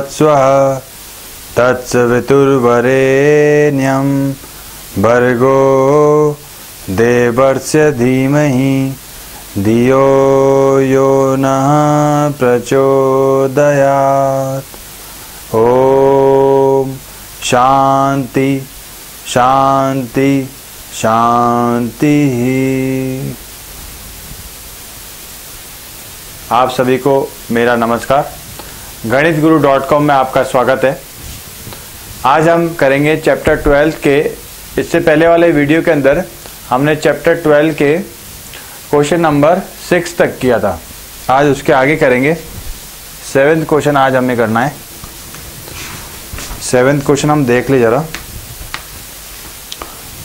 भूर्भुवस्वः तत्सवितुर्वरेण्यं भर्गो देवस्य धीमहि धियो यो नः प्रचोदयात्। ओम शांति शांति शांति। आप सभी को मेरा नमस्कार। गणितगुरु.com में आपका स्वागत है। आज हम करेंगे चैप्टर 12 के, इससे पहले वाले वीडियो के अंदर हमने चैप्टर 12 के क्वेश्चन नंबर 6 तक किया था। आज उसके आगे करेंगे। 7th क्वेश्चन आज हमें करना है। 7th क्वेश्चन हम देख ले जरा।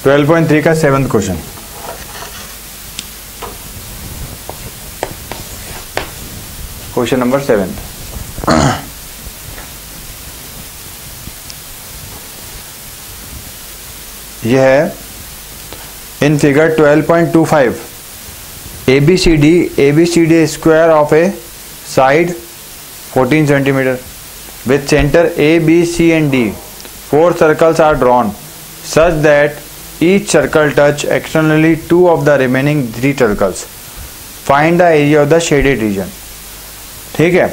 12.3 का 7th क्वेश्चन। क्वेश्चन नंबर 7 यह है in figure 12.25 ABCD square of A side 14 centimetre with center A, B, C and D. 4 circles are drawn such that each circle touch externally 2 of the remaining 3 circles. Find the area of the shaded region. ठीक है,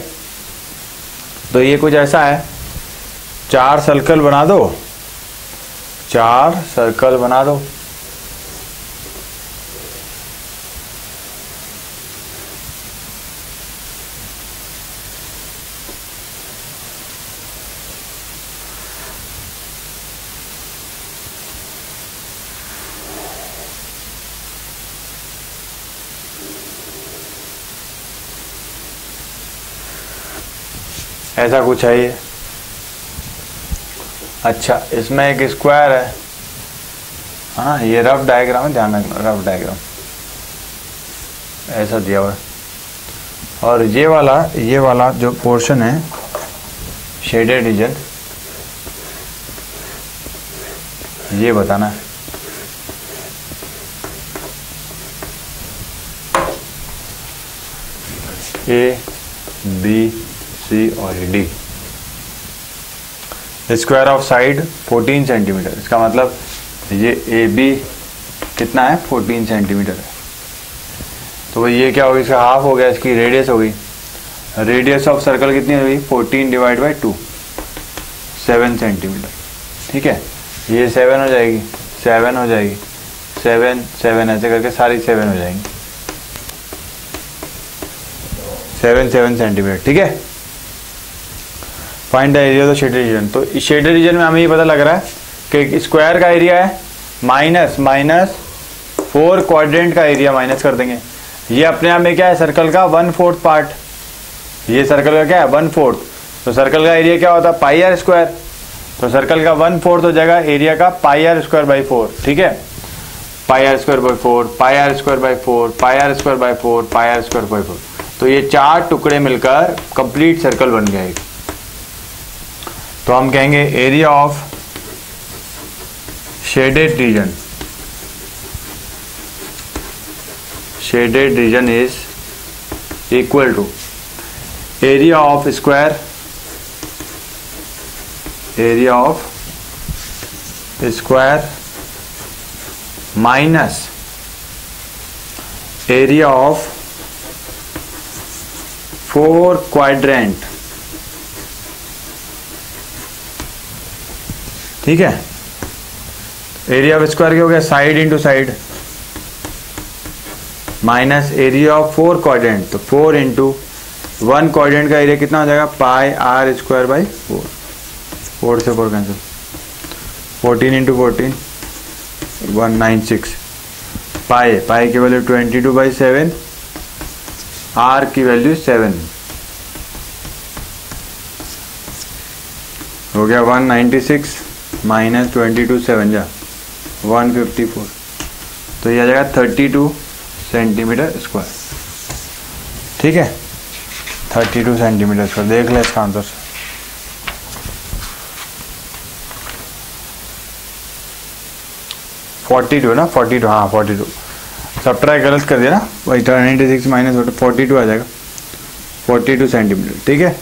तो ये कुछ ऐसा है। 4 circle बना दो, 4 circle बना दो। ऐसा कुछ है ये। अच्छा, इसमें एक स्क्वायर है। हाँ, ये रफ डायग्राम है, ध्यान रखना, रफ डायग्राम ऐसा दिया हुआ है। और ये वाला जो पोर्शन है शेडेड रीजन, ये बताना है। A, B, C और D। Square of side 14 centimetre. इसका मतलब ये AB कितना है, 14 सेंटीमीटर है। तो ये क्या होगा, इसका हाफ हो गया, इसकी रेडियस हो गई। रेडियस ऑफ सर्कल कितनी होगी, 14 डिवाइड बाई 2, 7 सेंटीमीटर। ठीक है, ये 7 हो जाएगी, 7 हो जाएगी, 7 7 ऐसे करके सारी 7 हो जाएंगी। 7 सेंटीमीटर। ठीक है, find the area of the shaded reason. तो इस शेडेड रीजन में हमें ये पता लग रहा है कि स्क्वायर का एरिया है माइनस 4 क्वाड्रेंट का एरिया माइनस कर देंगे। ये अपने आप में क्या है, सर्कल का 1/4 पार्ट। ये सर्कल का क्या है, 1/4। तो सर्कल का एरिया क्या होता है, पाई आर स्क्वायर। तो सर्कल का 1/4 हो जाएगा एरिया का पाई आर स्क्वायर बाई 4। ठीक है, pi r square by 4, pi r square by 4, pi r square by 4, pi r square by 4। तो ये 4 टुकड़े मिलकर कंप्लीट सर्कल बन गया एक। तो हम कहेंगे area of shaded region, shaded region is equal to area of square, area of square minus area of 4 quadrant. ठीक है, एरिया ऑफ स्क्वायर क्या हो गया, side into side, minus area of 4 quadrant. तो 4 इंटू 1 क्वाड्रेंट का area कितना हो जाएगा, पाई आर स्क्वायर बाई 4। 4 से 4 कैंसिल, 14 इंटू 14 196। पाई की वैल्यू 22/7, आर की वैल्यू 7 हो गया। 196 माइनस 22 7 जा 154। तो ये आ जाएगा 32 सेंटीमीटर स्क्वायर। ठीक है, 32 सेंटीमीटर स्क्वायर। देख ले इसका आंसर। 42 ना, 42, हाँ 42। सब्ट्रैक्ट गलत कर दिया ना, वही 96 माइनस 42 आ जाएगा, 42 सेंटीमीटर। ठीक है,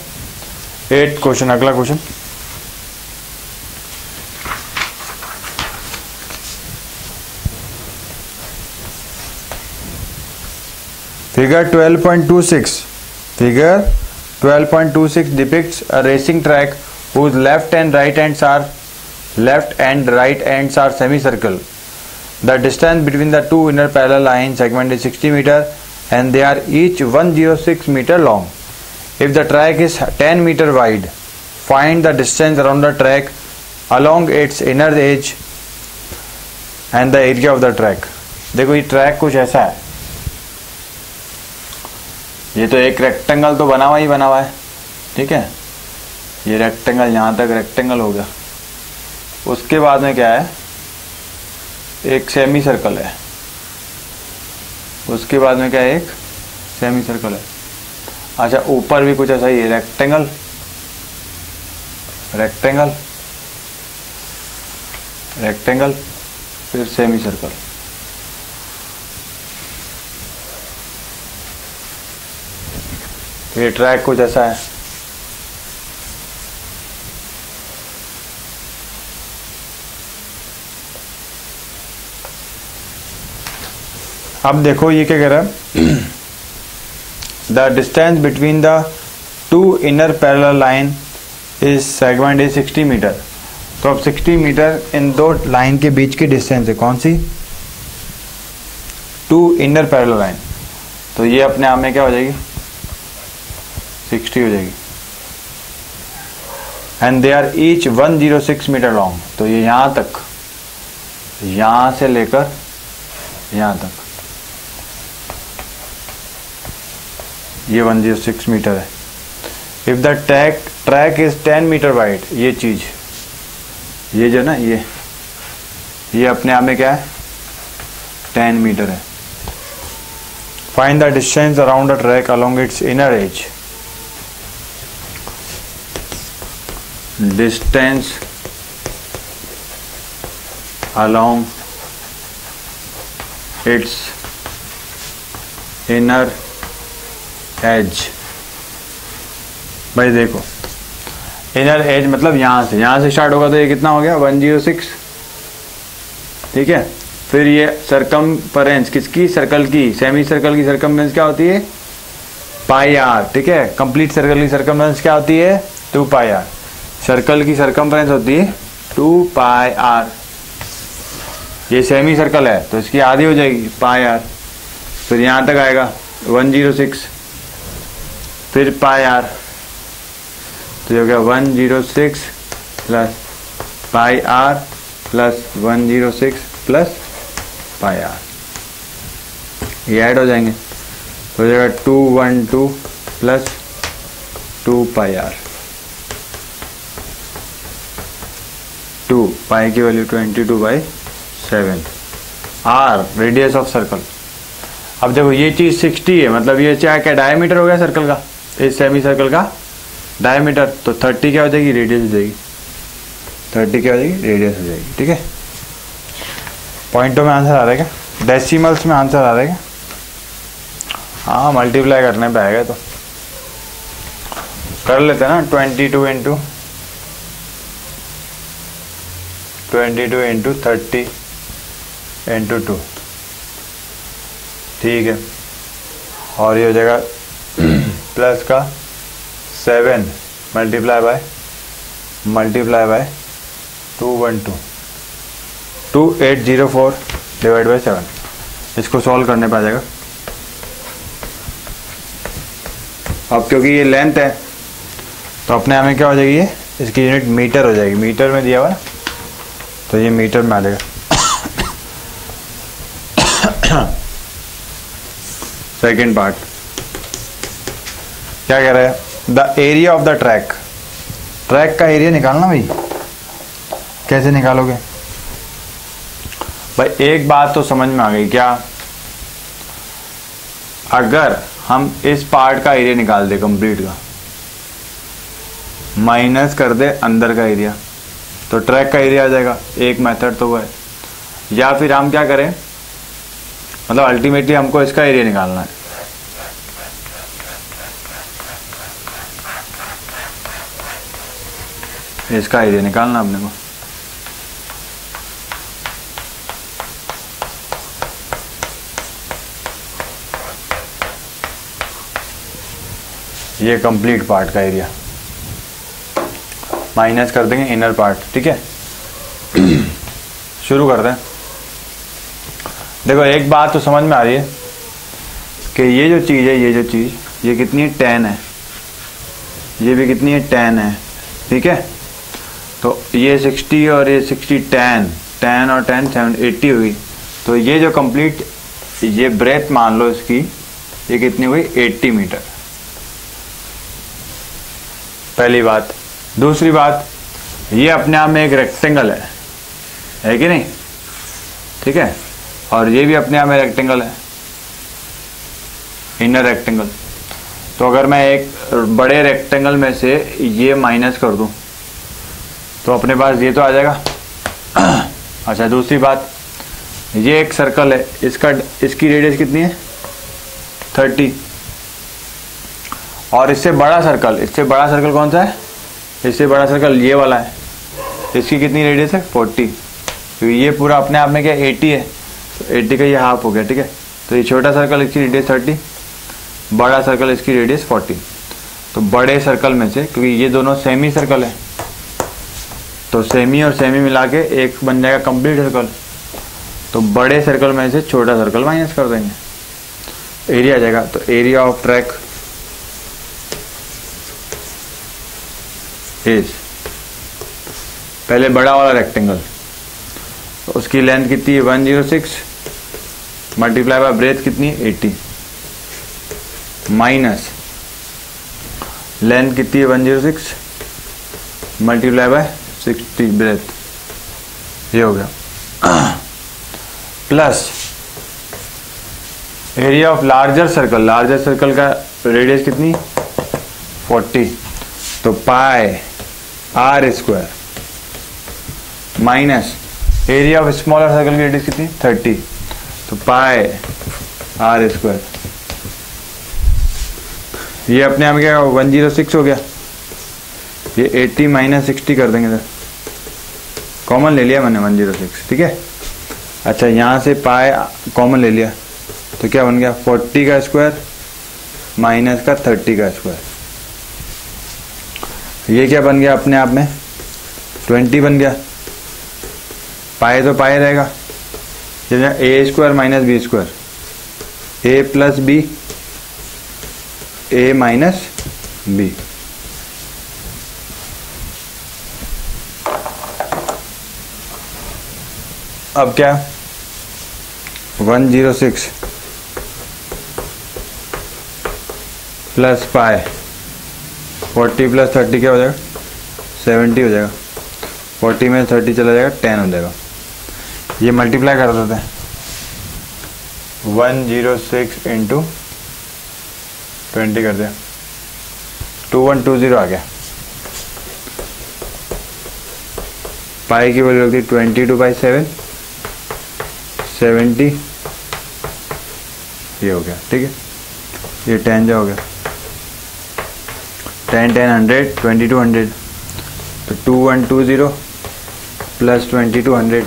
8 क्वेश्चन, अगला question. Figure 12.26. Figure 12.26 depicts a racing track whose left and right ends are semicircle. The distance between the two inner parallel line segments is 60 meter and they are each 106 meter long. If the track is 10 meter wide, find the distance around the track along its inner edge and the area of the track. देखो ये track कुछ ऐसा है, ये तो एक rectangle तो बना हुआ है, ठीक है। ये रेक्टेंगल यहाँ तक रेक्टेंगल हो गया, उसके बाद में क्या है, एक सेमी सर्कल है, उसके बाद में क्या है, एक सेमी सर्कल है। अच्छा ऊपर भी कुछ ऐसा ही है, रेक्टेंगल रेक्टेंगल रेक्टेंगल फिर सेमी सर्कल। ये ट्रैक कुछ ऐसा है। अब देखो ये क्या कह रहा है, the distance between the two inner parallel line इस सेगमेंट इज 60 मीटर। तो अब 60 मीटर इन दो लाइन के बीच की डिस्टेंस है, कौन सी, टू इनर पैरेलल लाइन। तो ये अपने आप में क्या हो जाएगी, 60 हो जाएगी। And they are each 106 metre long. तो ये यहां तक, यहां से लेकर यहां तक ये 106 मीटर है। If the track is 10 metre wide, ये चीज, ये जो ना ये अपने आप में क्या है, 10 मीटर है। Find the distance around the track along it's inner as. Distance along it's inner as. भाई देखो इनर एज मतलब यहां से स्टार्ट होगा, तो ये कितना हो गया, 106, ठीक है। फिर ये सरकमफेरेंस किसकी, सर्कल की, सेमी सर्कल की सरकमफेरेंस क्या होती है, पाई आर, ठीक है। कंप्लीट सर्कल की सरकमफेरेंस क्या होती है, 2 पाई आर। सर्कल की सरकमफेरेंस होती है 2 पाई आर। ये सेमी सर्कल है तो इसकी आधी हो जाएगी, पाई आर। फिर यहां तक आएगा 106, फिर पाई आर, तो ये हो गया 106 plus pi r plus 106 plus pi r, ये ऐड हो जाएंगे, तो हो जाएगा 212 प्लस 2 पाई आर। 2 पाई की value 22/7। R radius of circle. अब देखो ये चीज 60 है, मतलब ये क्या डायमीटर हो गया सर्कल का, इस सेमी सर्कल का डायमीटर। तो 30 क्या हो जाएगी, रेडियस हो जाएगी। 30 क्या हो जाएगी, रेडियस हो जाएगी, ठीक है। पॉइंटों में आंसर आ रहा है क्या, डेसिमल्स में आंसर आ रहा है क्या, हाँ मल्टीप्लाई करने पे आएगा तो कर लेते हैं ना। 22 इंटू 30 इंटू 2, ठीक है। और ये हो जाएगा प्लस का 7 मल्टीप्लाई बाय 212, 2804 डिवाइड बाय 7। इसको सॉल्व करने पे आ जाएगा। अब क्योंकि ये लेंथ है तो अपने आप में क्या हो जाएगी, ये इसकी यूनिट मीटर हो जाएगी, मीटर में दिया हुआ है तो ये मीटर में आ जाएगा। सेकेंड पार्ट क्या कह रहा है, the area of the track. Track का एरिया निकालना भाई, कैसे निकालोगे भाई, एक बात तो समझ में आ गई क्या, अगर हम इस पार्ट का एरिया निकाल दे कंप्लीट का, माइनस कर दे अंदर का एरिया, तो ट्रैक का एरिया आ जाएगा। एक मेथड तो वो है, या फिर हम क्या करें, मतलब अल्टीमेटली हमको इसका एरिया निकालना है। इसका एरिया निकालना अपने को। ये कंप्लीट पार्ट का एरिया माइनस कर देंगे इनर पार्ट, ठीक है। शुरू करते हैं। देखो एक बात तो समझ में आ रही है कि ये जो चीज़ है, ये जो चीज़ ये कितनी है, 10 है, ये भी कितनी है, 10 है, ठीक है। तो ये 60 और ये 60, 10 और 10 80 हुई। तो ये जो कंप्लीट ये ब्रेथ मान लो इसकी, ये कितनी हुई, 80 मीटर। पहली बात। दूसरी बात, ये अपने आप में एक रेक्टेंगल है कि नहीं, ठीक है। और ये भी अपने आप में रेक्टेंगल है, इनर रेक्टेंगल। तो अगर मैं एक बड़े रेक्टेंगल में से ये माइनस कर दूं तो अपने पास ये तो आ जाएगा। अच्छा दूसरी बात, ये एक सर्कल है, इसकी रेडियस कितनी है, 30। और इससे बड़ा सर्कल कौन सा है, इससे बड़ा सर्कल ये वाला है, इसकी कितनी रेडियस है, 40। तो ये पूरा अपने आप में क्या 80 है, तो 80 का ये हाफ हो गया, ठीक है। तो ये छोटा सर्कल इसकी रेडियस 30, बड़ा सर्कल इसकी रेडियस 40। तो बड़े सर्कल में से, क्योंकि ये दोनों सेमी सर्कल है, तो सेमी और सेमी मिला के एक बन जाएगा कंप्लीट सर्कल। तो बड़े सर्कल में से छोटा सर्कल माइनस कर देंगे, एरिया आ जाएगा। तो एरिया ऑफ ट्रैक इज, पहले बड़ा वाला रेक्टेंगल, तो उसकी लेंथ कितनी है, 106 मल्टीप्लाई बाय ब्रेथ कितनी है, 80, माइनस लेंथ कितनी है, 106 मल्टीप्लाई बाय 60 ब्रेथ, ये हो गया, plus area of larger circle का रेडियस कितनी, 40। तो pi r square minus area of smaller circle की रेडियस कितनी, 30। तो पाई आर स्क्वायर, ये अपने आप क्या 106 हो गया। ये 80 माइनस 60 कर देंगे सर, कॉमन ले लिया मैंने 106, ठीक है। अच्छा यहाँ से पाई कॉमन ले लिया, तो क्या बन गया 40 का स्क्वायर माइनस का 30 का स्क्वायर। ये क्या बन गया अपने आप में 20 बन गया, पाई तो पाई रहेगा, ए स्क्वायर माइनस बी स्क्वायर, ए प्लस बी, ए माइनस बी। अब क्या 106 प्लस पाई, 40 प्लस 30 क्या हो जाएगा, 70 हो जाएगा। 40 में 30 चला जाएगा, 10 हो जाएगा। ये मल्टीप्लाई कर देते हैं, 106 इंटू 20 कर दिया, 2120 आ गया। पाई की वैल्यू होती 22/7, 70, ये हो गया, ठीक है। ये 10 जो हो गया, 10 10 100, 2200, तो 2120 प्लस 2200,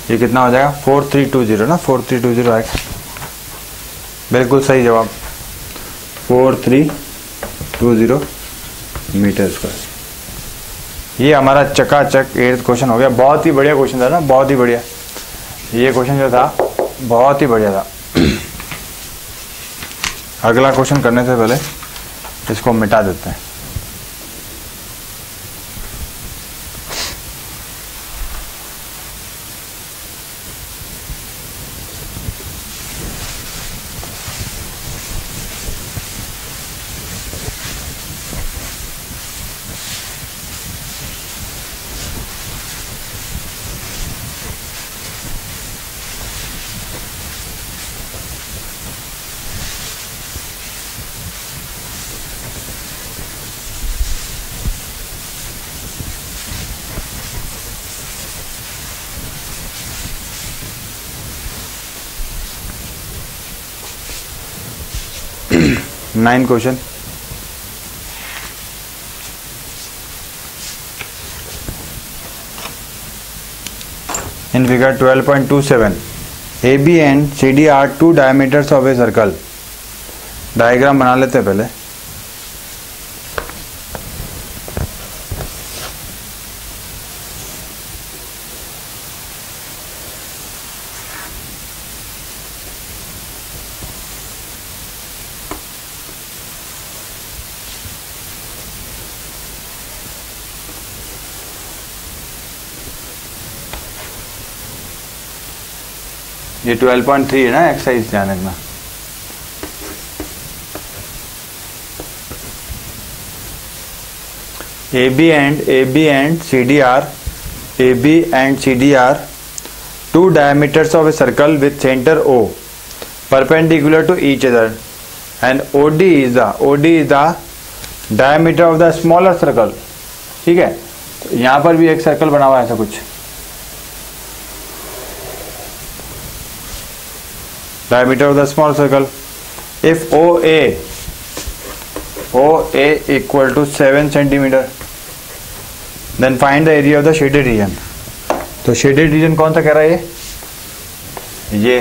ये कितना हो जाएगा 4320 ना, 4320 आएगा, बिल्कुल सही जवाब 4320 मीटर स्क्वायर। ये हमारा चकाचक 8th क्वेश्चन हो गया। बहुत ही बढ़िया क्वेश्चन था ना, बहुत ही बढ़िया। ये क्वेश्चन जो था बहुत ही बढ़िया था। अगला क्वेश्चन करने से पहले इसको मिटा देते हैं। Nine question, In figure 12.27, AB and CD are two diameters of a circle. Diagram बना लेते हैं पहले। ये 12.3 है ना एक्सरसाइज, ध्यान रखना। AB and CD are two diameters of a circle with center O perpendicular to each other, and OD is the diameter of the smaller circle। ठीक है, तो यहाँ पर भी एक सर्कल बना हुआ है ऐसा कुछ, diameter of the small circle। If OA equal to 7 centimeter, then find the area of the shaded region। तो shaded region कौन सा कह रहा है ये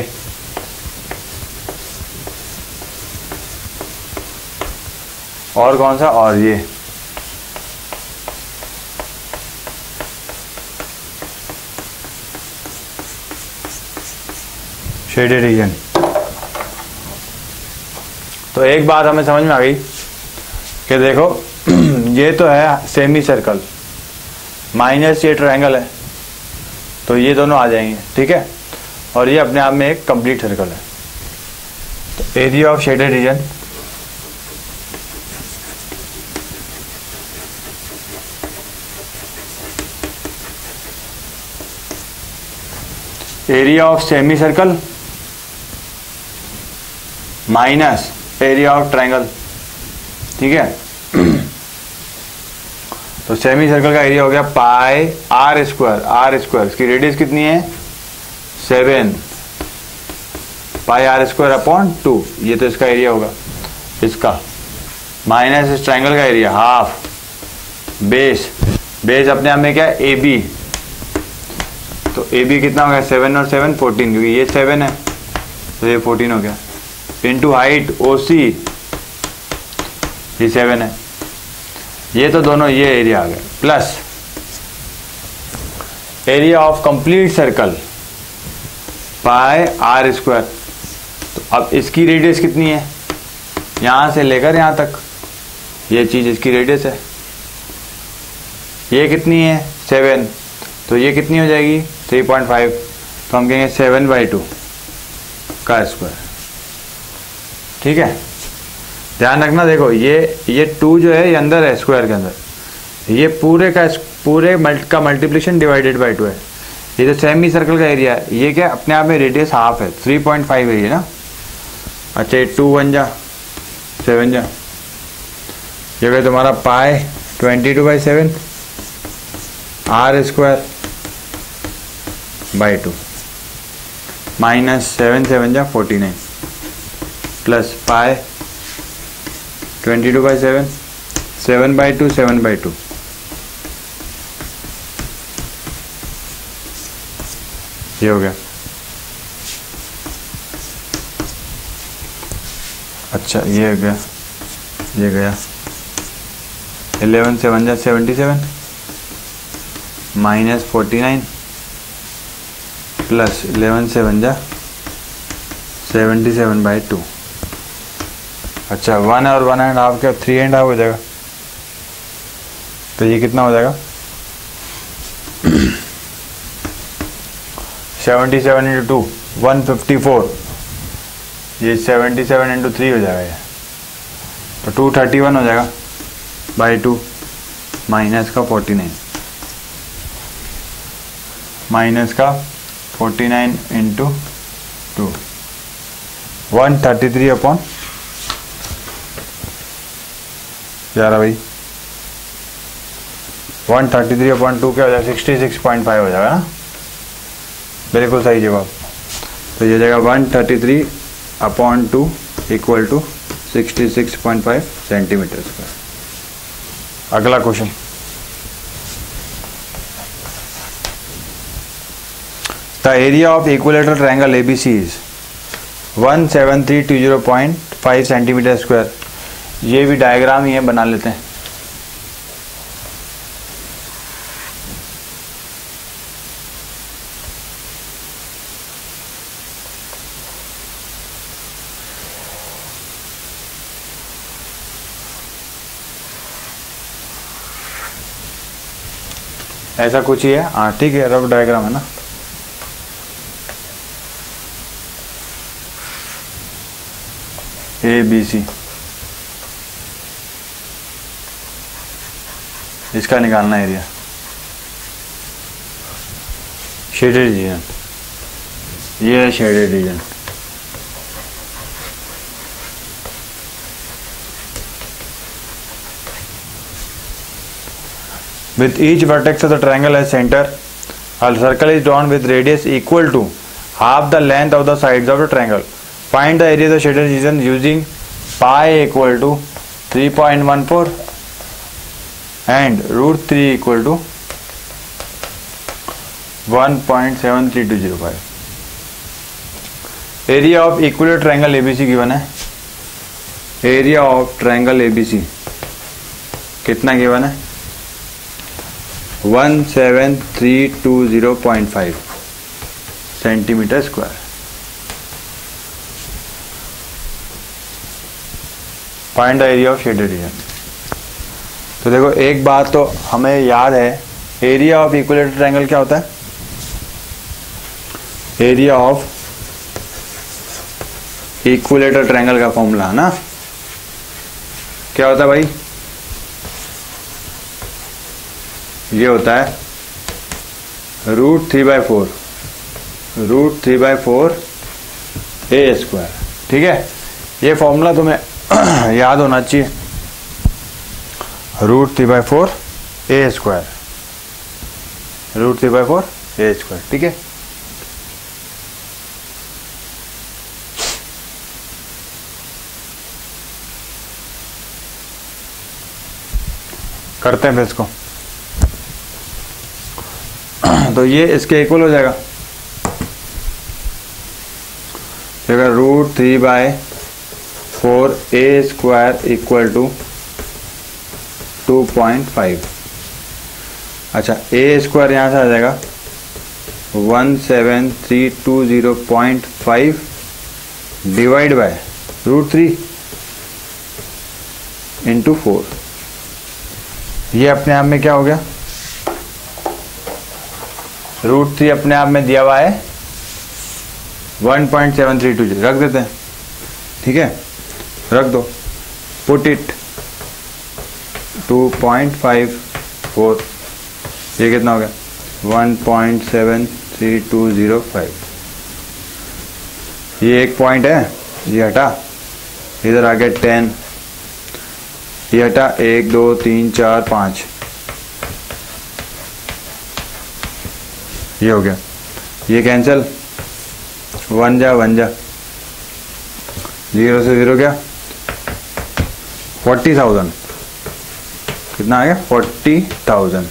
और कौन सा, और ये शेडेड रीजन। तो एक बात हमें समझ में आ गई कि देखो ये तो है सेमी सर्कल माइनस ये ट्रायंगल है, तो ये दोनों आ जाएंगे, ठीक है, और ये अपने आप में एक कंप्लीट सर्कल है। तो area of shaded region area of semi circle minus area of triangle, ठीक है। तो सेमी सर्कल का एरिया हो गया पाई आर स्क्वायर, इसकी रेडियस कितनी है 7 पाई आर स्क्वायर अपॉन 2, ये तो इसका एरिया होगा इसका, माइनस इस ट्रायंगल का एरिया हाफ, बेस अपने आप में क्या है ए बी, तो ए बी कितना हो गया 7 और 7 14, क्योंकि ये 7 है तो ये 14 हो गया, इंटू हाइट ओ सी, ये 7 है, ये तो दोनों ये एरिया आ गया, plus area of complete circle pi r square. तो अब इसकी रेडियस कितनी है, यहां से लेकर यहां तक, ये चीज इसकी रेडियस है, ये कितनी है 7, तो ये कितनी हो जाएगी 3.5, तो हम कहेंगे 7/2 का स्क्वायर, ठीक है। ध्यान रखना, देखो ये 2 जो है ये अंदर है स्क्वायर के अंदर, ये पूरे का मल्टीप्लिकेशन डिवाइडेड बाय 2 है। ये जो सेमी सर्कल का एरिया है ये क्या अपने आप में रेडियस हाफ है, 3.5 है ये ना। अच्छा ये 2 1 जा 7 जा, ये गया तुम्हारा पाई 22/7 आर स्क्वायर बाई 2 माइनस 7 7 जा 49 प्लस पाई 22/7 7/2 7/2, ये हो गया। अच्छा ये हो गया, ये गया 11 7 जा 77 माइनस 49 प्लस 11 7 जा 77/2। अच्छा 1 और 1.5 क्या 3.5 हो जाएगा, तो ये कितना हो जाएगा 77 × 2 154, ये 77 × 3 हो जाएगा ये, तो 231 हो जाएगा बाई 2 माइनस का 49 × 2 133 अपॉन 11 भाई 133/2 क्या हो जाएगा 66.5 हो जाएगा ना, बिल्कुल सही जवाब। तो ये जाएगा 133/2 इक्वल टू 66.5 सेंटीमीटर स्क्वायर। अगला question, the area of equilateral triangle ABC is 17320.5 centimetre square. ये भी डायग्राम ही है, बना लेते हैं। ऐसा कुछ ही है, हाँ ठीक है, रफ डायग्राम है ना। ABC इसका निकालना एरिया, शेडेड रीजन, ये है shaded region. With each vertex of the triangle as center, a circle is drawn with radius equal to half the length of the sides of the triangle. Find the area of the shaded region using pi equal to 3.14 and root 3 equal to 1.73205. Area of equilateral triangle ABC given है। Area of triangle ABC कितना given है? 17320.5 centimetre square. Find the area of shaded reason. तो देखो, एक बात तो हमें याद है, एरिया ऑफ इक्विलेटरल ट्रायंगल क्या होता है? एरिया ऑफ इक्विलेटरल ट्रायंगल का फॉर्मूला है ना, क्या होता है भाई? ये होता है √3/4 a स्क्वायर। ठीक है, ये फॉर्मूला तुम्हें याद होना चाहिए, √3/4 a स्क्वायर, √3/4 a स्क्वायर। ठीक है, करते हैं फिर इसको। तो ये इसके इक्वल हो जाएगा, अगर √3/4 a स्क्वायर इक्वल टू 2.5। अच्छा, a स्क्वायर यहाँ से आ जाएगा 17320.5 डिवाइड बाय √3 इंटू 4। ये अपने आप में क्या हो गया? √3 अपने आप में दिया हुआ है 1.732, रख देते हैं। ठीक है, रख दो, पुट इट 2.54, ये कितना हो गया? 1.73205। ये एक पॉइंट है, ये हटा, इधर आ गया 10, ये हटा 1 2 3 4 5, ये हो गया, ये कैंसिल, 1 जा 0 से 0 क्या? 40,000। कितना आ गया? 40,000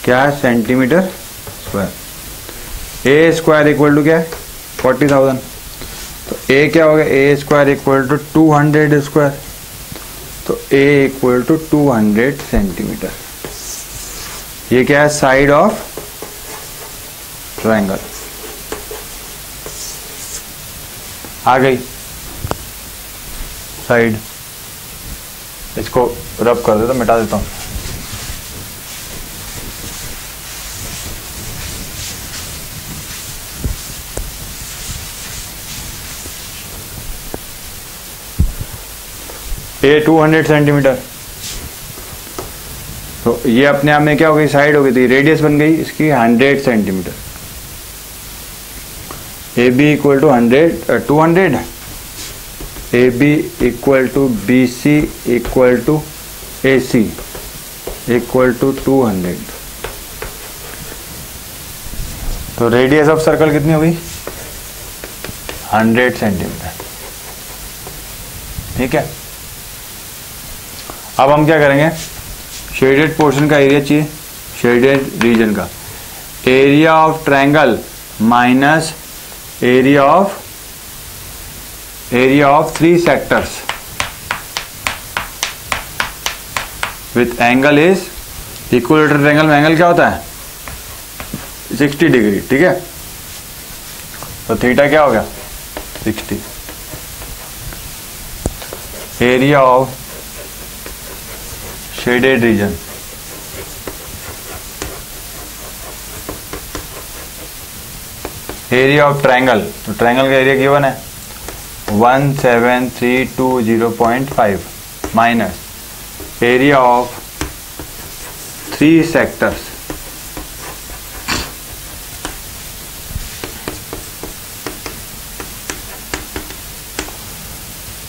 क्या है? Centimetre square. A square equal to क्या है? 40,000। तो ए क्या हो गया? A square equal to 200 square, तो ए इक्वल टू 200 सेंटीमीटर। ये क्या है? साइड ऑफ ट्रायंगल आ गई, साइड। इसको रब कर देता, मिटा देता हूं। ए 200 सेंटीमीटर, तो ये अपने आप में क्या हो गई? साइड हो गई, थी रेडियस बन गई इसकी 100 centimetre. A B equal to 200, A B equal to B C equal to A C equal to 200। तो रेडियस ऑफ सर्कल कितनी होगी? 100 सेंटीमीटर। ठीक है, अब हम क्या करेंगे? शेडेड पोर्शन का एरिया चाहिए, शेडेड रीजन का। Area of triangle minus area of 3 sectors with angle is equilateral triangle में एंगल क्या होता है 60 डिग्री, ठीक है। तो थीटा क्या हो गया 60। Area of shaded region area of triangle, तो ट्रायंगल का एरिया गिवन है 17320.5 माइनस एरिया ऑफ 3 सेक्टर्स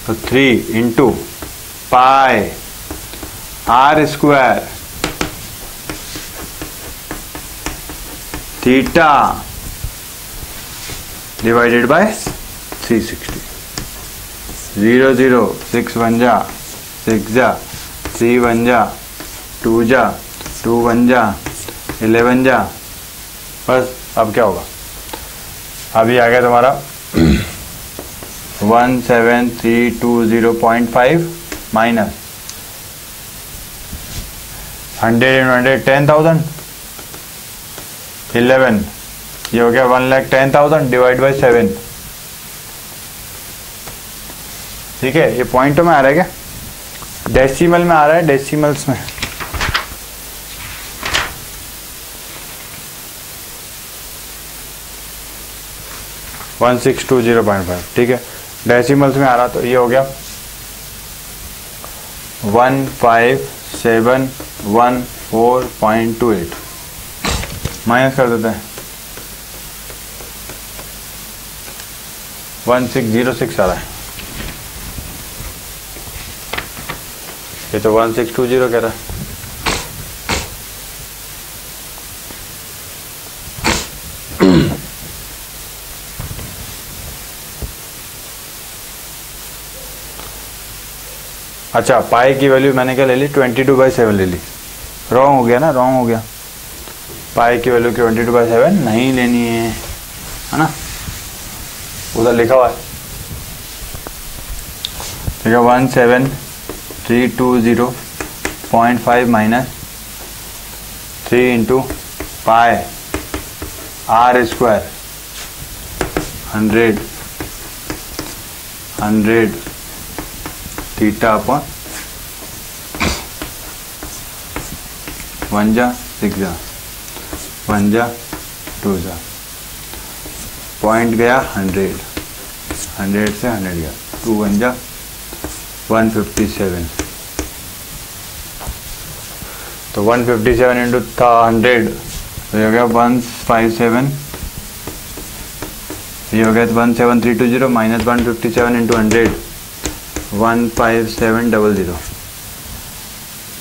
तो 3 into pi r square theta divided by 360। 0 0 6 1 जा 6 जा 3 1 जा 2 जा 2 1 जा 11 जा। बस अब क्या होगा, अभी आ गया तुम्हारा 17320.5 माइनस 100 10,000 11, ये हो गया 1,10,000 डिवाइड बाई 7। ठीक है, ये पॉइंट में आ रहा है क्या, डेसिमल में आ रहा है, डेसिमल्स में। वन 1620.5, ठीक है, डेसिमल्स में आ रहा, तो ये हो गया 15714.28 माइनस कर देते हैं 1606 आ रहा है, ये तो 1620 कह रहा है। अच्छा, पाई की वैल्यू मैंने क्या ले ली 22/7 ले ली, रॉन्ग हो गया ना, रॉन्ग हो गया। पाई की वैल्यू 22/7 नहीं लेनी है ना, उधर लिखा हुआ है। ठीक है, 17320.5 minus 3 into pi r square 100 theta upon 1 जा 6 जा 1 जा 2 जा, पॉइंट गया 100 से 100 गया, 2 1 जा 157, तो 157 इंटू 100 तो ये हो गया 157, ये हो गया 17320 माइनस 157 इंटू 100 15700,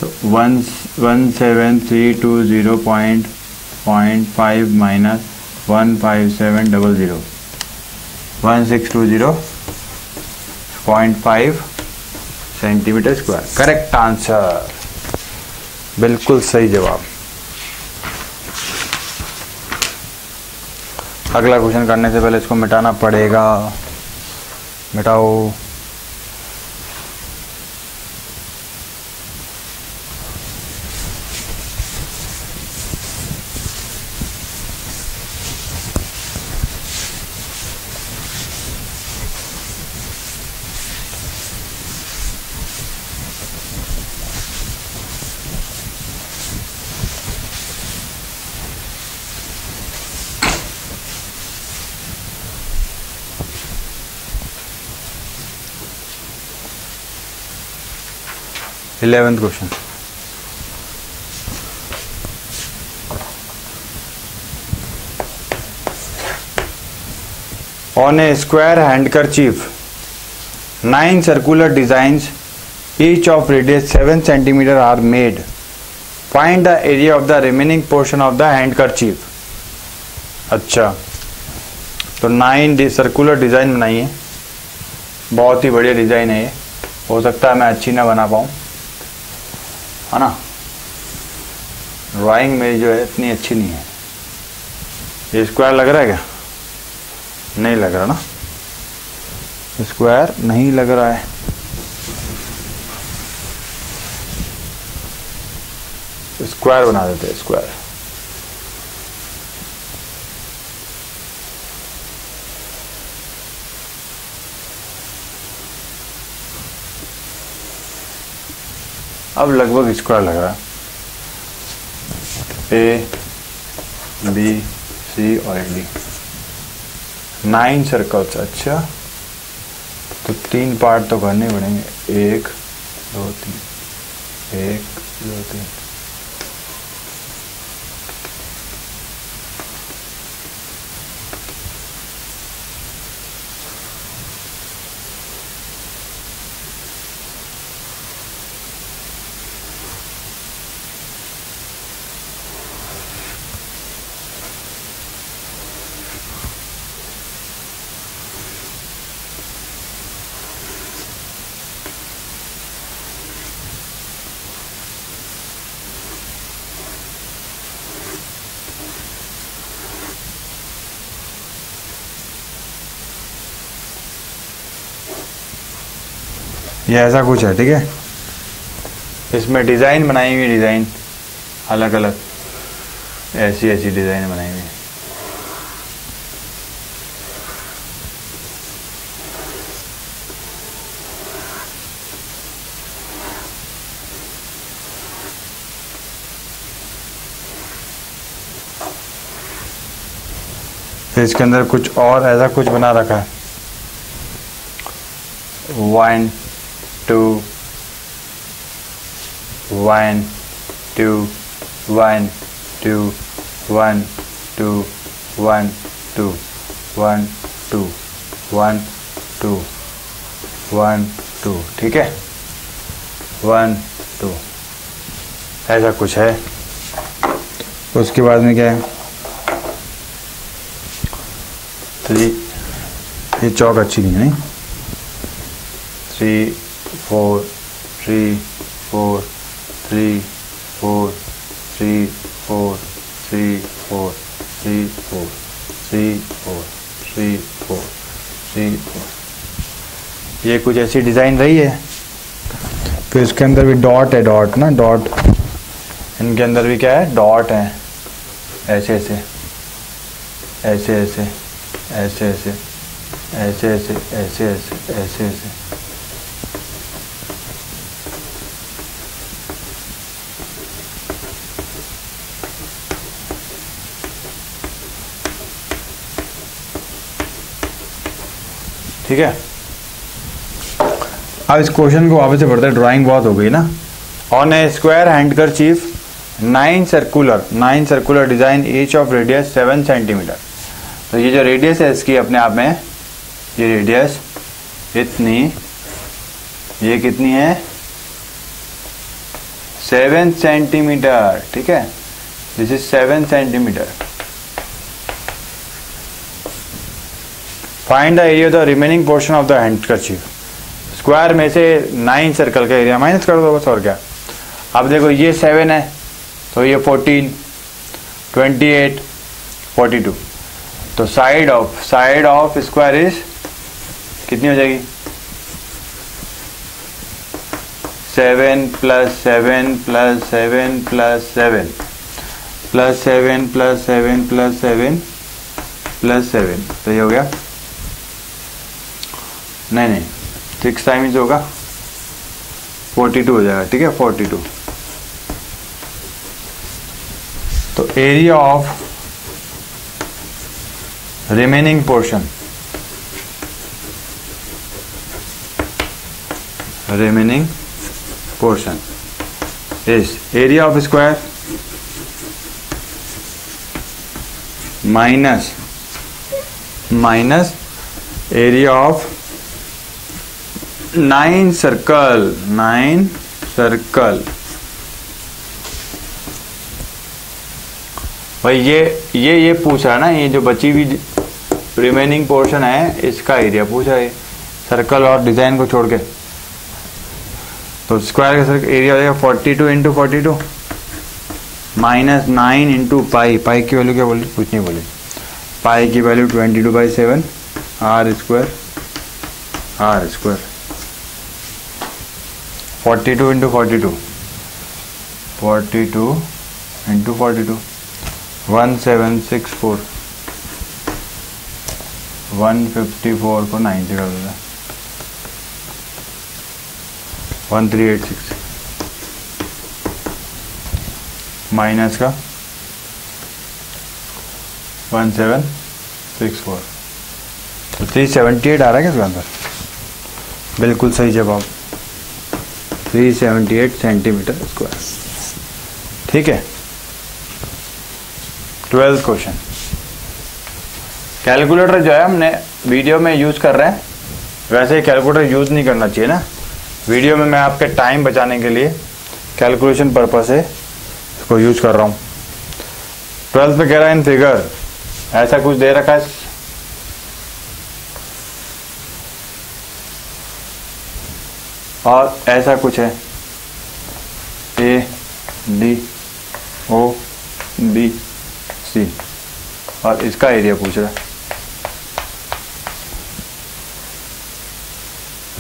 तो 17320.5 minus 15700 1620.5 centimetre square. Correct answer, बिल्कुल सही जवाब। अगला क्वेश्चन करने से पहले इसको मिटाना पड़ेगा, मिटाओ। Eleventh question, on A square handkerchief 9 circular designs each of radius 7 centimeter are made. Find the area of the remaining portion of the handkerchief. अच्छा, तो 9 सर्कुलर डिजाइन बनाई है, बहुत ही बढ़िया डिजाइन है ये, हो सकता है मैं अच्छी ना बना पाऊँ, है ना, ड्राइंग मेरी जो है इतनी अच्छी नहीं है। ये स्क्वायर लग रहा है क्या? नहीं लग रहा ना, स्क्वायर नहीं लग रहा है। स्क्वायर बना देते हैं, स्क्वायर। अब लगभग स्क्वायर लग रहा है। ए बी सी और डी 9 सर्कल्स। अच्छा, तो 3 पार्ट तो करने पड़ेंगे। 1 2 3, 1 2 3। ये ऐसा कुछ है, ठीक है। इसमें डिज़ाइन बनाई हुई, डिज़ाइन अलग अलग ऐसी ऐसी डिज़ाइन बनाई हुई। फिर इसके अंदर कुछ और ऐसा कुछ बना रखा है। 1 2 1 2 1 2 1 2 1 2 1 2 1 2 1 2, ठीक है। 1 2 ऐसा कुछ है। उसके बाद में क्या है, 3। ये चौक अच्छी नहीं है, नहीं। 3 4 3 4 3 4 3 4 3 4 3 4 3 4 3 4 3 4। ये कुछ ऐसी डिज़ाइन रही है। फिर इसके अंदर भी डॉट है, डॉट ना, डॉट। इनके अंदर भी क्या है, डॉट है। ऐसे ऐसे ऐसे ऐसे ऐसे ऐसे ऐसे ऐसे ऐसे ऐसे ऐसे ऐसे। ठीक है। अब इस क्वेश्चन को वापस से पढ़ते हैं, ड्राइंग बहुत हो गई ना। On A square handkerchief 9 circular design each of radius 7 centimetre. तो ये जो रेडियस है इसकी अपने आप में, ये रेडियस इतनी, ये कितनी है, 7 सेंटीमीटर, ठीक है। This is 7 centimetre. Find the area of the remaining portion of the handkerchief. Square में से 9 सर्कल का एरिया माइनस कर दो बस, और क्या। अब देखो ये 7 है तो ये 14 28 42। तो साइड ऑफ स्क्वायर इज कितनी हो जाएगी, 7 + 7 + 7 + 7 + 7 + 7 + 7 + 7। तो ये हो गया, नहीं 6 टाइम्स होगा, 42 हो जाएगा, ठीक है। 42। तो area of remaining portion, is area of square minus area of 9 circle. भाई ये पूछा है ना, ये जो बची हुई रिमेनिंग पोर्शन है इसका एरिया पूछा है, सर्कल और डिजाइन को छोड़ के। तो स्क्वायर का एरिया हो जाएगा 42 × 42 -9 × पाई। पाई की वैल्यू क्या बोली, कुछ नहीं बोली। पाई की value 22/7 r square 42 into 42 into 42 1764 154 को 90 कर देता 1386 माइनस का 1764 तो 378 आ रहा है क्या इसका आंसर? बिल्कुल सही जवाब 378 सेंटीमीटर स्क्वायर। ठीक है, 12th क्वेश्चन। कैलकुलेटर जो है हमने वीडियो में यूज़ कर रहे हैं, वैसे कैलकुलेटर यूज़ नहीं करना चाहिए ना वीडियो में। मैं आपके टाइम बचाने के लिए कैलकुलेशन पर्पस से इसको यूज़ कर रहा हूँ। 12th में कह रहा है इन फिगर, ऐसा कुछ दे रखा है और ऐसा कुछ है A D O B C और इसका एरिया पूछ रहा है।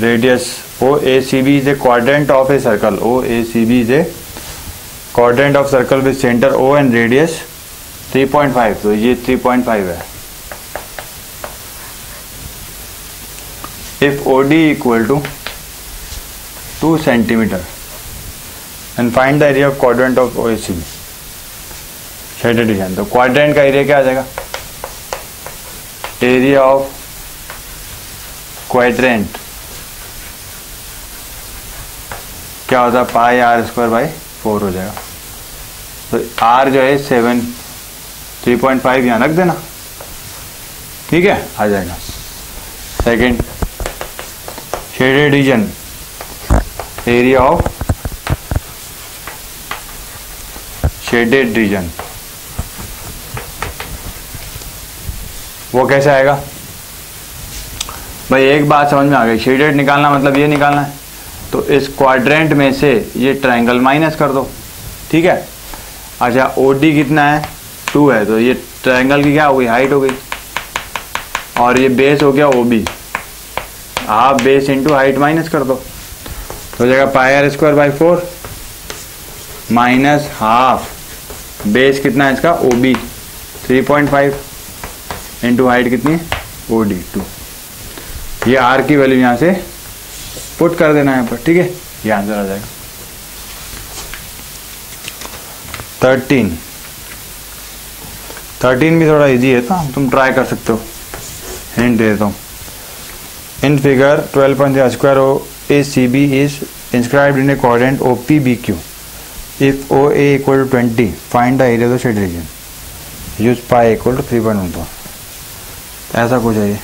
Radius OACB is a quadrant of a circle. OACB is a quadrant of circle with center O and radius 3.5. तो ये 3.5 है। If OD equal to 2 centimeter and find the area of quadrant of OACB. Shaded region. तो quadrant का area क्या आ जाएगा? Area of quadrant क्या होता है? पाई आर स्क्वायर बाई 4 हो जाएगा। तो आर जो है 3.5 यहाँ रख देना, ठीक है, आ जाएगा। Second, shaded region area of shaded reason वो कैसे आएगा भाई? एक बात समझ में आ गई, शेडेड निकालना मतलब ये निकालना है। तो इस क्वाड्रेंट में से ये ट्रायंगल माइनस कर दो, ठीक है। अच्छा, ओडी कितना है? 2 है, तो ये ट्रायंगल की क्या हो गई? हाइट हो गई। और ये बेस हो गया OB, half base into height minus कर दो, तो हो जाएगा pi r square by 4 minus half base कितना है इसका? ओबी 3.5 इंटू हाइट कितनी? ओडी 2। ये आर की वैल्यू यहाँ से पुट कर देना है यहाँ पर, ठीक है, ये आंसर आ जाएगा। 13 भी थोड़ा इजी है, तो तुम ट्राई कर सकते हो, हिंट दे देता हूँ। In figure 12.3 square OACB is inscribed in a quadrant OPBQ। If OA equal to 20 find the area of the shaded region. Use pi equal to 3.14। ऐसा कुछ है ये।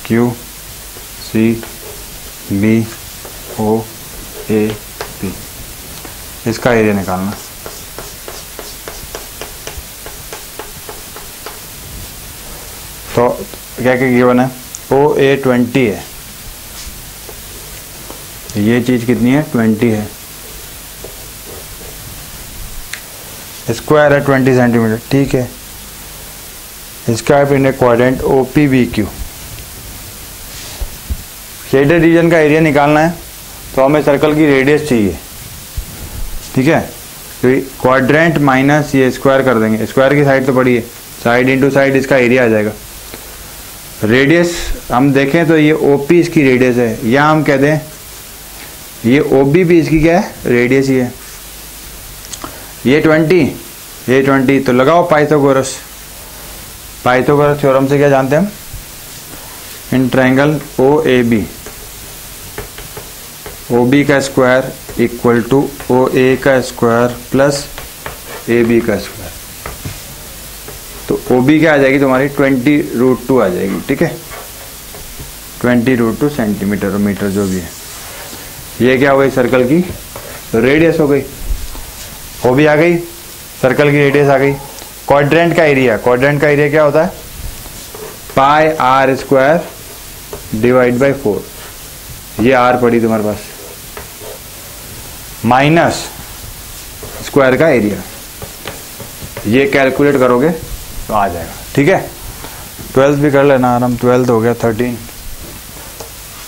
Q C B O A P, इसका area निकालना। तो क्या क्या given है? OA 20 है, ये चीज कितनी है? 20 है। स्क्वायर है 20 सेंटीमीटर, ठीक है। इसका in a quadrant OPBQ। Shaded region का एरिया निकालना है, तो हमें सर्कल की रेडियस चाहिए, ठीक है। तो क्वाड्रेंट माइनस ये स्क्वायर कर देंगे, स्क्वायर की साइड तो बड़ी है, साइड इंटू साइड इसका एरिया आ जाएगा। रेडियस हम देखें तो ये OP इसकी रेडियस है, या हम कह दें ये OB भी इसकी क्या है? रेडियस ही है। ये 20 तो लगाओ पाइथागोरस थ्योरम से क्या जानते हैं हम? इन ट्रायंगल OB का स्क्वायर इक्वल टू OA का स्क्वायर प्लस AB का स्क्वायर। तो OB क्या आ जाएगी तुम्हारी? 20√2 आ जाएगी, ठीक है, 20√2 सेंटीमीटर और मीटर जो भी है। ये क्या हो गई? सर्कल की रेडियस हो गई। OB आ गई, सर्कल की रेडियस आ गई। क्वाड्रेंट का एरिया क्या होता है? Pi r square divide by 4, ये आर पड़ी तुम्हारे पास, माइनस स्क्वायर का एरिया, ये कैलकुलेट करोगे तो आ जाएगा। ठीक है, 12 भी कर लेना आराम, 12 हो गया,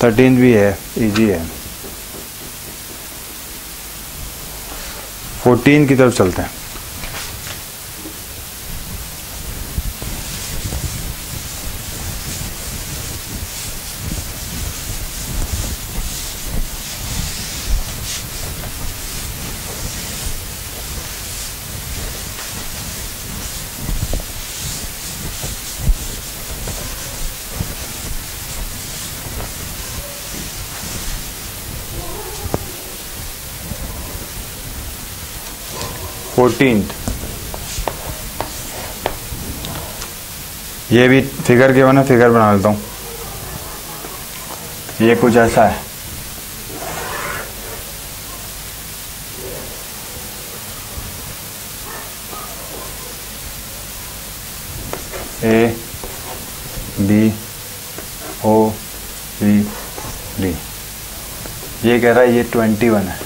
13 भी है, इजी है। 14 की तरफ चलते हैं। ये भी फिगर के बना, फिगर बना लेता हूँ। ये कुछ ऐसा है, A B O C D, ये कह रहा है ये 21 है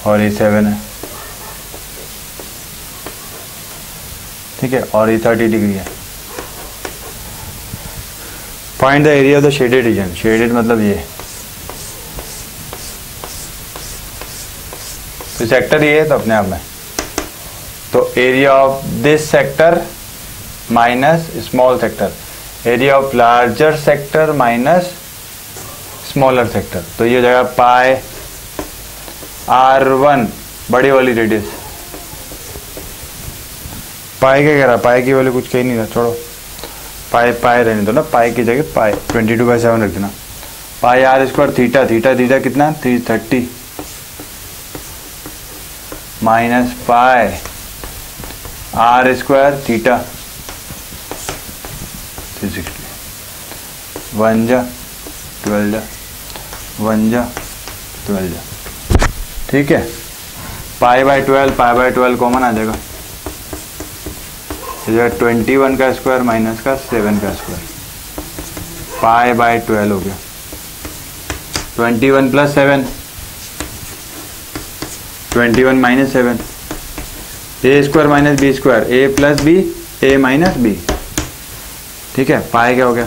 और ये 7 है। ठीक है, और ये 30 डिग्री है। Find the area of the shaded region, shaded मतलब ये तो सेक्टर ये है तो अपने आप में, तो area of this sector minus small sector, area of larger sector minus smaller sector, तो ये हो जाएगा पाई R1 बड़ी वाली रेडियस। पाई क्या कह रहा है, पाई की वैल्यू कुछ कही नहीं था, छोड़ो, पाई पाई रहने दो ना, पाई की जगह पाई 22/7 रख देना। पाई R² थीटा, थीटा थीटा कितना 330 माइनस पाई R² थीटा 360, 1 जा 12 जा 1 जा 12 जा। ठीक है, पाई बाई 12 कॉमन आ जाएगा, 21 का स्क्वायर माइनस का 7 का स्क्वायर, पाई बाई 12 हो गया, 21 प्लस 7, 21 माइनस 7, ए स्क्वायर माइनस बी स्क्वायर, ए प्लस बी, ए माइनस बी। ठीक है, पाई क्या हो गया,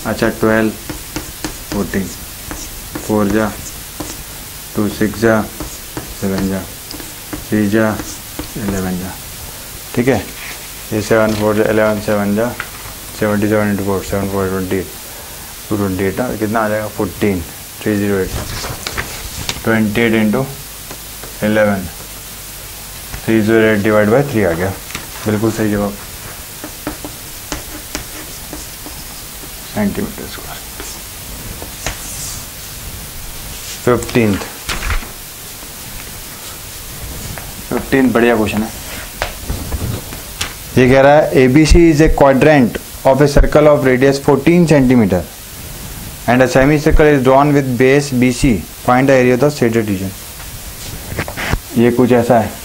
अच्छा 12 14, 4 जा 2 6 जा 7 जा 3 जा 11 जा। ठीक है, ये 7 4 जा 11 7 जा 77 इंटू 4 7 4 28 228 कितना आ जाएगा 14 308 28 इंटू 11 308 डिवाइड बाई 3 आ गया, बिल्कुल सही जवाब, सेंटीमीटर स्क्वायर। 15 बढ़िया क्वेश्चन है। ये कह रहा है ABC is a quadrant of a circle of radius 14 centimetre and a semi circle is drawn with base BC, find the area of the shaded reason. ये कुछ ऐसा है,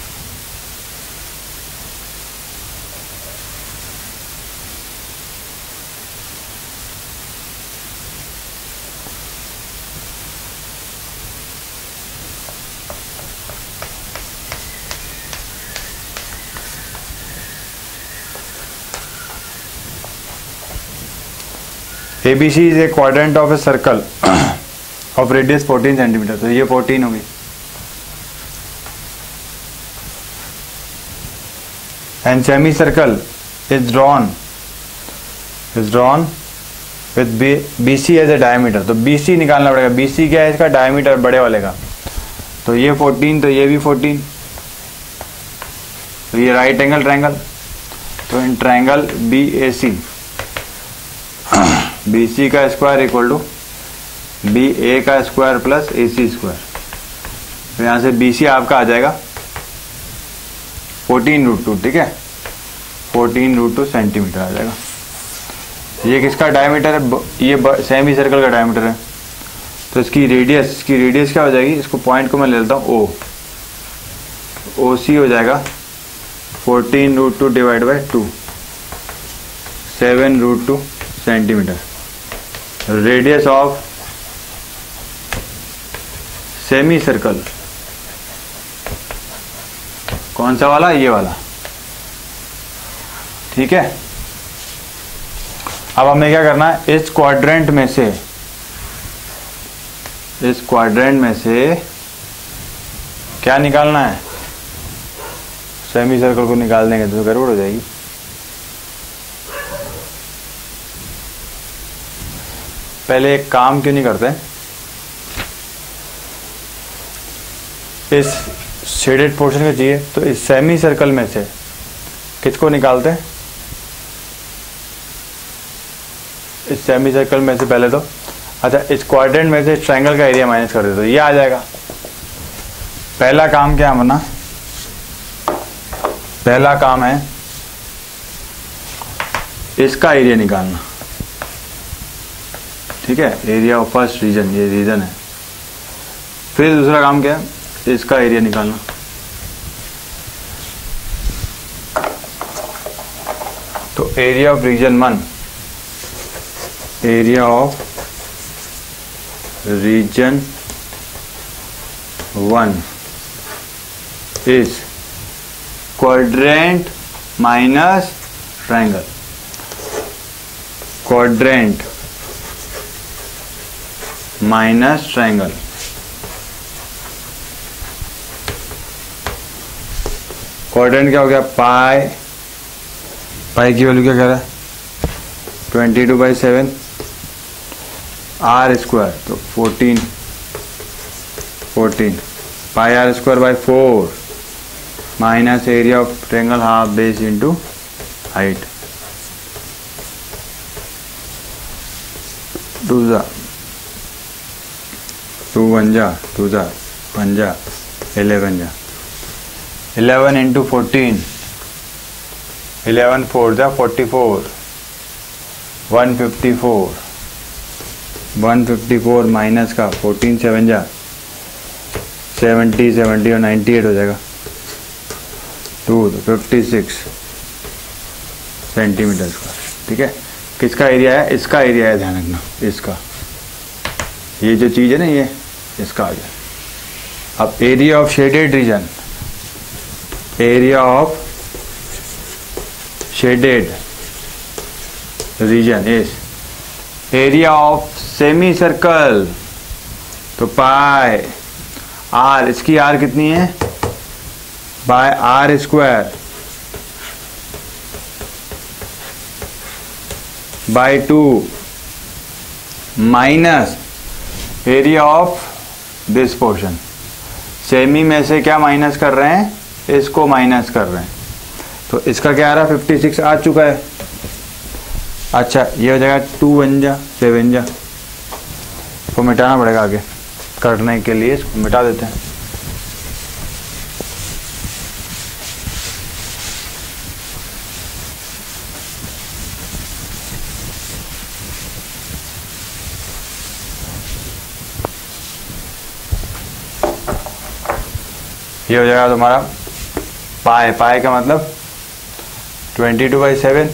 ABC is a quadrant of a circle of radius 14 centimetre, तो ये 14 होगी, and semicircle is drawn with BC as a diameter, तो BC निकालना पड़ेगा, BC क्या है इसका डायमीटर बड़े वाले का, तो ये 14 तो ये भी 14, तो ये राइट एंगल ट्रायंगल, तो इन ट्रायंगल BAC BC का स्क्वायर इक्वल टू BA का स्क्वायर प्लस AC स्क्वायर, तो यहाँ से BC आपका आ जाएगा 14√2। ठीक है, 14√2 सेंटीमीटर आ जाएगा। ये किसका डायमीटर है, ये सेमी सर्कल का डायमीटर है, तो इसकी रेडियस क्या हो जाएगी, इसको पॉइंट को मैं ले लेता हूँ O, OC हो जाएगा 14√2 divide by 2, 7√2 centimetre. Radius of semi circle कौन सा वाला? ये वाला। ठीक है, अब हमें क्या करना है, इस क्वाड्रेंट में से क्या निकालना है? सेमी सर्कल को निकाल देंगे तो गड़बड़ हो जाएगी। पहले एक काम क्यों नहीं करते, इस शेडेड पोर्शन को चाहिए तो इस सेमी सर्कल में से किसको निकालते हैं? इस सेमी सर्कल में से पहले तो, अच्छा, इस क्वाड्रेंट में से ट्रायंगल का एरिया माइनस कर दे तो ये आ जाएगा। पहला काम क्या है, पहला काम है इसका एरिया निकालना। ठीक है, एरिया ऑफ फर्स्ट रीजन, ये रीजन है। फिर दूसरा काम क्या है, इसका एरिया निकालना। तो area of region 1, area of region 1 is quadrant minus triangle. Quadrant minus triangle. Quadrant क्या हो गया, पाई की वैल्यू क्या कह रहा है, 22/7 r स्क्वायर, तो 14 पाई r square by 4 minus area of triangle half base into height. 2 1 जा 2 जा 1 जा 11 जा 11 इंटू 14, 11 4 जा 44, 154 माइनस का 14 7 जा 70 और 98 हो जाएगा। 2 तो 56 सेंटीमीटर स्क्वायर। ठीक है, किसका एरिया है, इसका एरिया है, ध्यान रखना इसका, ये जो चीज़ है ना ये इसका आ जाए। अब area of shaded region, area of shaded region is area of semi circle, तो पाई आर, इसकी आर कितनी है, by r square by 2 minus area of this portion. Semi में से क्या माइनस कर रहे हैं, इसको माइनस कर रहे हैं, तो इसका क्या आ रहा है, 56 आ चुका है। अच्छा, ये हो जाएगा 2 1 जा 7 जा, इसको मिटाना पड़ेगा आगे, करने के लिए इसको मिटा देते हैं। ये हो जाएगा तुम्हारा पाई का मतलब 22/7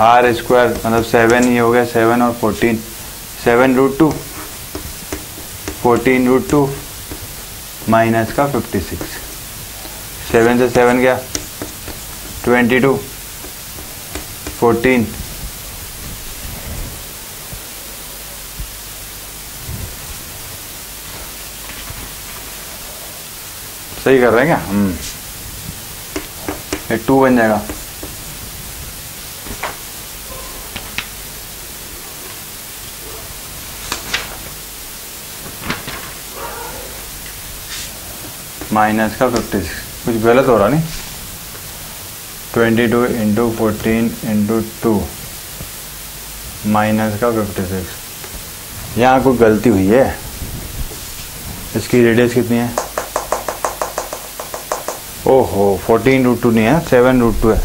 r स्क्वायर, मतलब 7, ये हो गया 7 और 14, 7√2 14√2 माइनस का 56, 7 से 7 गया 22, 14 सही कर रहे हैं क्या, ये 2 बन जाएगा। माइनस का 56, कुछ गलत हो रहा नहीं, 22 इंटू 14 इंटू 2 माइनस का 56, यहाँ कोई गलती हुई है। इसकी रेडियस कितनी है, ओहो 14√2 नहीं है, 7√2 है।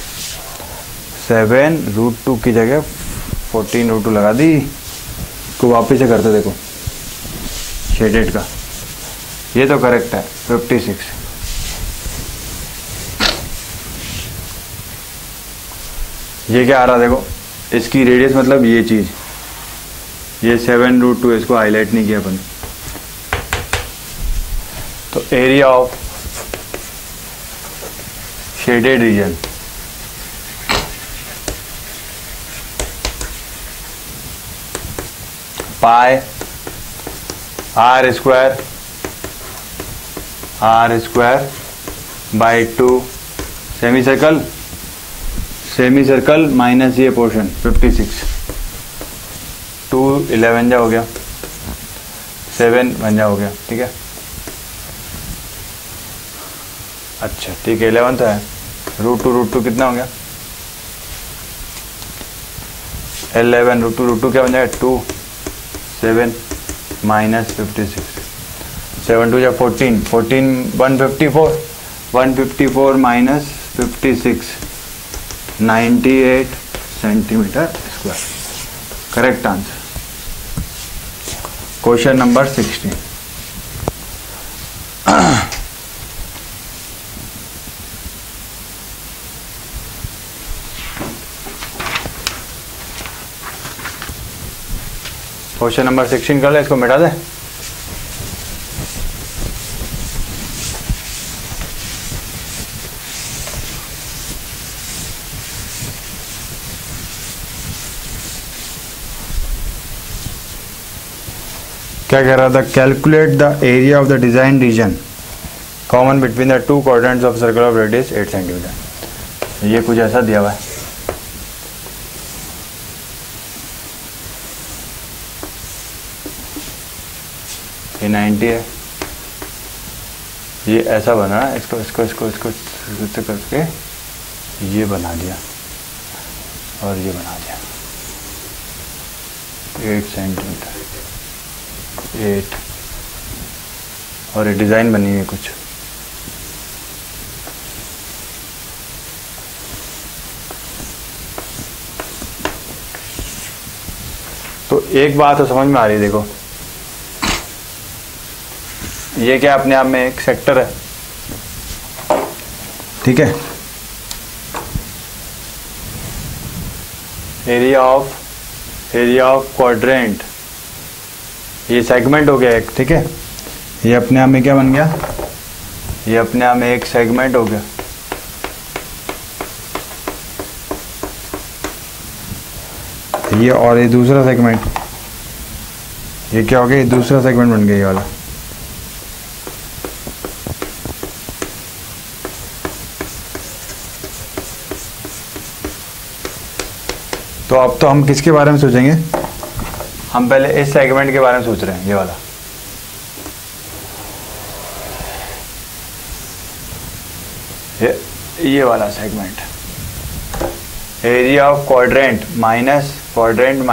7√2 की जगह 14√2 लगा दी। इसको वापस से करते देखो, शेडेड का, ये तो करेक्ट है 56। ये क्या आ रहा देखो, इसकी रेडियस मतलब ये चीज़, ये 7√2, इसको हाईलाइट नहीं किया अपन। तो area of shaded region pi r square by 2 semi circle minus ये पोर्शन 56, 2 11 जा हो गया, 7 1 जा हो गया, ठीक है। अच्छा ठीक है, 11 है, √2 कितना हो गया 11, √2 क्या बन जाएगा 2, 7 माइनस 56, 7 2 जा 14, 154 minus 56, 98 centimetre square. Correct answer. Question number 16। Question number 16 कर ले, इसको मिटा दे। क्या कह रहा था, calculate the area of the design region common between the 2 quadrants of circle of radius 8 centimetre. ये कुछ ऐसा दिया हुआ है, ये 90 है, ये ऐसा बना है, इसको इसको इसको इसको इसको करके ये बना दिया और ये बना दिया 8 सेंटीमीटर, 8, और ये डिज़ाइन बनी हुई है कुछ। तो एक बात तो समझ में आ रही है, देखो ये क्या अपने आप में एक सेक्टर है, ठीक है। एरिया ऑफ क्वाड्रेंट, ये सेगमेंट हो गया एक, ठीक है। ये अपने आप में क्या बन गया, ये अपने आप में एक सेगमेंट हो गया। ये और ये दूसरा सेगमेंट, ये क्या हो गया, ये दूसरा सेगमेंट बन गया ये वाला। तो अब तो हम किसके बारे में सोचेंगे, हम पहले इस सेगमेंट के बारे में सोच रहे हैं, ये वाला। ये वाला segment, area of quadrant minus quadrant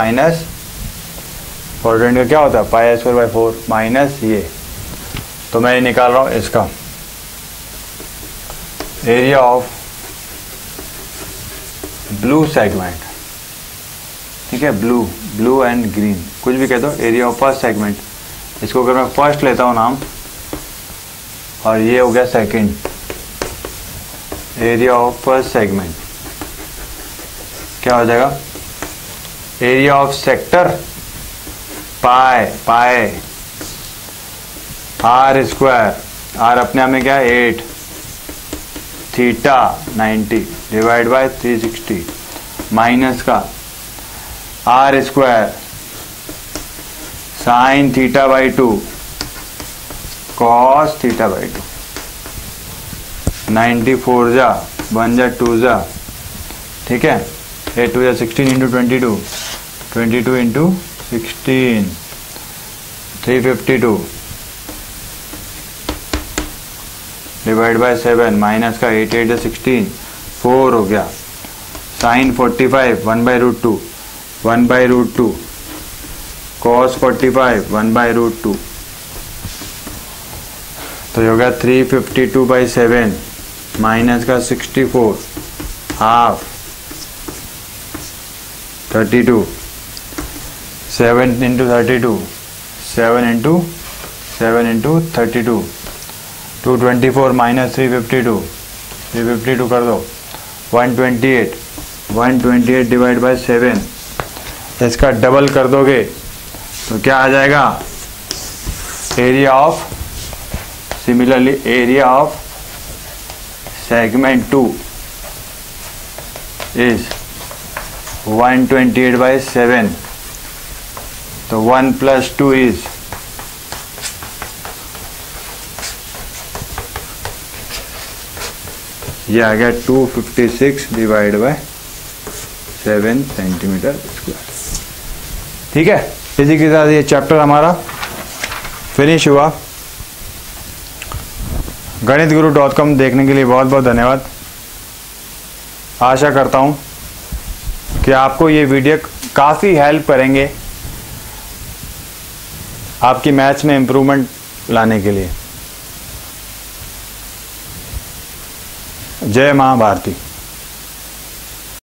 का क्या होता है πr/4 माइनस ये, तो मैं ये निकाल रहा हूं इसका एरिया ऑफ ब्लू सेगमेंट, ठीक है। ब्लू एंड ग्रीन कुछ भी कह दो, एरिया ऑफ फर्स्ट सेगमेंट, इसको अगर मैं फर्स्ट लेता हूं नाम, और ये हो गया second, area of first segment क्या हो जाएगा, area of sector pi r square, r अपने आप में क्या है 8, थीटा 90 डिवाइड बाय 360 माइनस का r square sine theta by 2 cos theta by 2, 94 जा 1 जा 2 जा, ठीक है। 8 2 जा 16 into 22, 22 into 16, 352 divide by 7 minus का 8 8 जा 16, 4 हो गया, साइन 45 1/√2, 1/√2 cos 45 1/√2, तो ये हो गया 352/7 माइनस का 64 हाफ 32, 7 इंटू 32, 7 इंटू 32, 224 माइनस 352 कर दो 128, 128 डिवाइड बाय 7, इसका डबल कर दोगे तो क्या आ जाएगा, area of, similarly area of segment 2 is 128 by 7, तो 1 + 2 इज ये आ गया 256 डिवाइड बाय 7 सेंटीमीटर स्क्वायर। ठीक है, इसी के साथ ये चैप्टर हमारा फिनिश हुआ। गणितगुरु.com देखने के लिए बहुत बहुत धन्यवाद। आशा करता हूँ कि आपको ये वीडियो काफ़ी हेल्प करेंगे आपकी मैथ्स में इम्प्रूवमेंट लाने के लिए। जय मां भारती।